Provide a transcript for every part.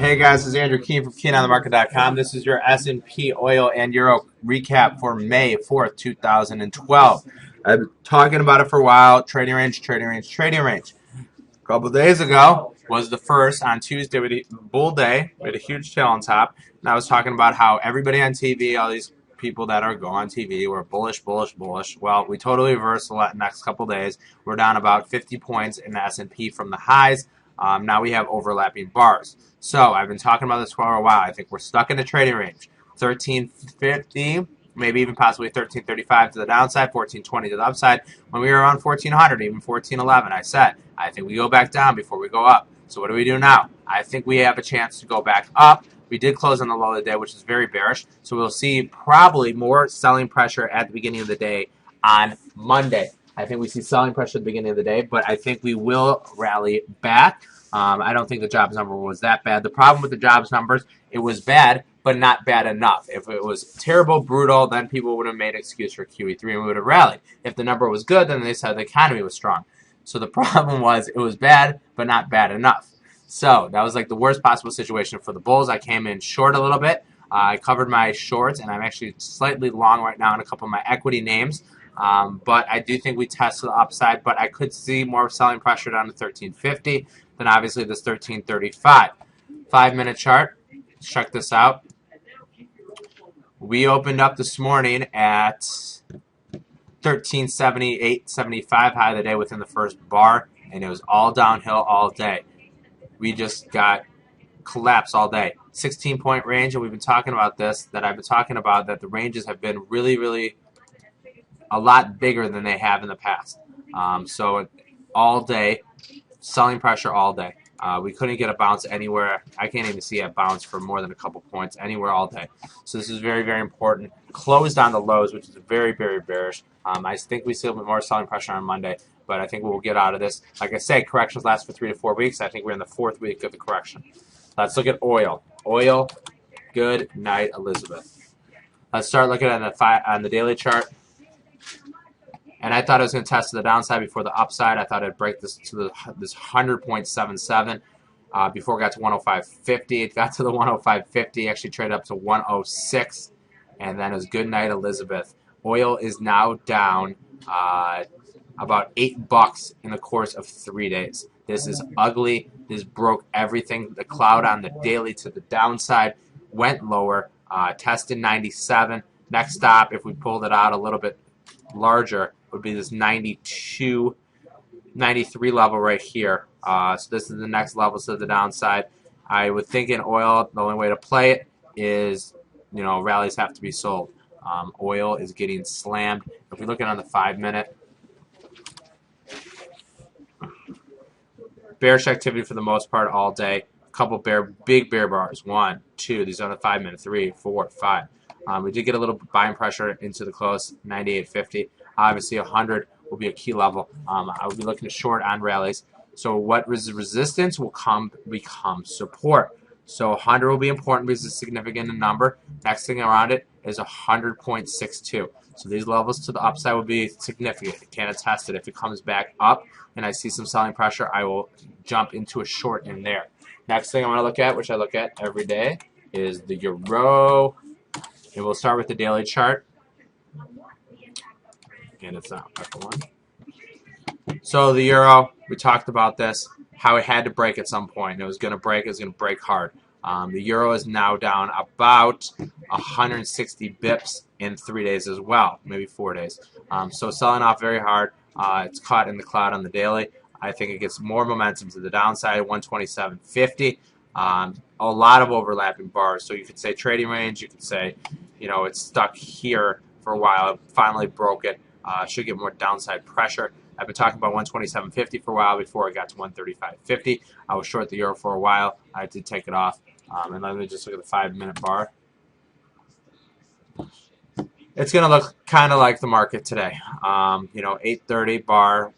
Hey guys, this is Andrew Keene from KeenOnTheMarket.com. This is your S&P oil and euro recap for May 4th, 2012. I've been talking about it for a while. Trading range, trading range, trading range. A couple days ago was the first on Tuesday with a bull day. We had a huge tail on top. And I was talking about how everybody on TV, all these people that are go on TV were bullish, bullish, bullish. Well, we totally reversed the next couple days. We're down about 50 points in the S&P from the highs. Now we have overlapping bars. So I've been talking about this for a while. I think we're stuck in the trading range. 1350, maybe even possibly 1335 to the downside, 1420 to the upside. When we were around 1400, even 1411, I said, I think we go back down before we go up. So what do we do now? I think we have a chance to go back up. We did close on the low of the day, which is very bearish. So we'll see probably more selling pressure at the beginning of the day on Monday. I think we see selling pressure at the beginning of the day, but I think we will rally back. I don't think the jobs number was that bad. The problem with the jobs numbers, it was bad, but not bad enough. If it was terrible, brutal, then people would have made an excuse for QE3 and we would have rallied. If the number was good, then they said the economy was strong. So the problem was it was bad, but not bad enough. So that was like the worst possible situation for the bulls. I came in short a little bit. I covered my shorts, and I'm actually slightly long right now in a couple of my equity names. But I do think we test the upside, but I could see more selling pressure down to 1350 than obviously this 1335. 5-minute chart. Let's check this out. We opened up this morning at 1378.75 high of the day within the first bar, and it was all downhill all day. We just got collapsed all day. 16-point range, and we've been talking about this, that I've been talking about, that the ranges have been really, really a lot bigger than they have in the past. So all day, selling pressure all day. We couldn't get a bounce anywhere. I can't even see a bounce for more than a couple points anywhere all day. So this is very, very important. Closed on the lows, which is very, very bearish. I think we see a little bit more selling pressure on Monday, but I think we'll get out of this. Like I say, corrections last for 3 to 4 weeks. I think we're in the 4th week of the correction. Let's look at oil. Oil, good night, Elizabeth. Let's start looking at on the daily chart. And I thought it was going to test to the downside before the upside. I thought it'd break this to this 100.77 before it got to 105.50. It got to the 105.50, actually traded up to 106, and then it was good night, Elizabeth. Oil is now down about $8 in the course of 3 days. This is ugly. This broke everything. The cloud on the daily to the downside went lower, tested 97. Next stop, if we pulled it out a little bit larger, would be this 92, 93 level right here. So this is the next level to the downside. I would think in oil, the only way to play it is, rallies have to be sold. Oil is getting slammed. If we look at it on the 5-minute, bearish activity for the most part all day. A couple big bear bars. 1, 2. These are on the 5-minute. 3, 4, 5. We did get a little buying pressure into the close, 98.50. Obviously, 100 will be a key level. I will be looking to short on rallies. So what resistance will become support. So 100 will be important because it's significant in number. Next thing around it is 100.62. So these levels to the upside will be significant. I can't attest it. If it comes back up and I see some selling pressure, I will jump into a short in there. Next thing I want to look at, which I look at every day, is the euro. And we'll start with the daily chart. And it's not one. So the euro, we talked about this, how it had to break at some point. It was going to break. It was going to break hard. The euro is now down about 160 bips in 3 days as well, maybe 4 days. So selling off very hard. It's caught in the cloud on the daily. I think it gets more momentum to the downside, 127.50. A lot of overlapping bars. So you could say trading range. You could say, it's stuck here for a while. It finally broke it. Should get more downside pressure. I've been talking about 127.50 for a while before it got to 135.50. I was short the euro for a while. I did take it off. And let me just look at the 5-minute bar. It's going to look kind of like the market today. 830 bar.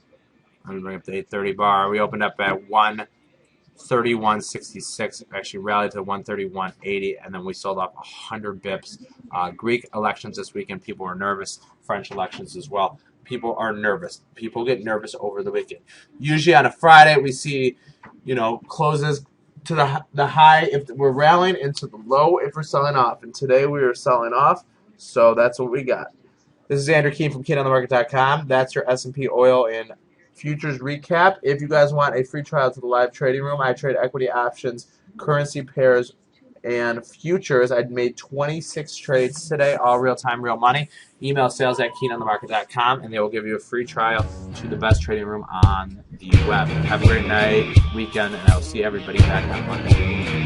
Let me bring up the 830 bar. We opened up at 131.66. Actually rallied to 131.80, and then we sold off 100 bips. Greek elections this weekend. People were nervous. French elections as well. People are nervous. People get nervous over the weekend. Usually on a Friday we see, closes to the high if we're rallying, and to the low if we're selling off. And today we are selling off, so that's what we got. This is Andrew Keene from KeenOnTheMarket.com. That's your S&P oil and futures recap. If you guys want a free trial to the live trading room, I trade equity options, currency pairs, and futures. I made 26 trades today, all real-time, real money. Email sales@KeenOnTheMarket.com, and they will give you a free trial to the best trading room on the web. Have a great night, weekend, and I'll see everybody back on Monday.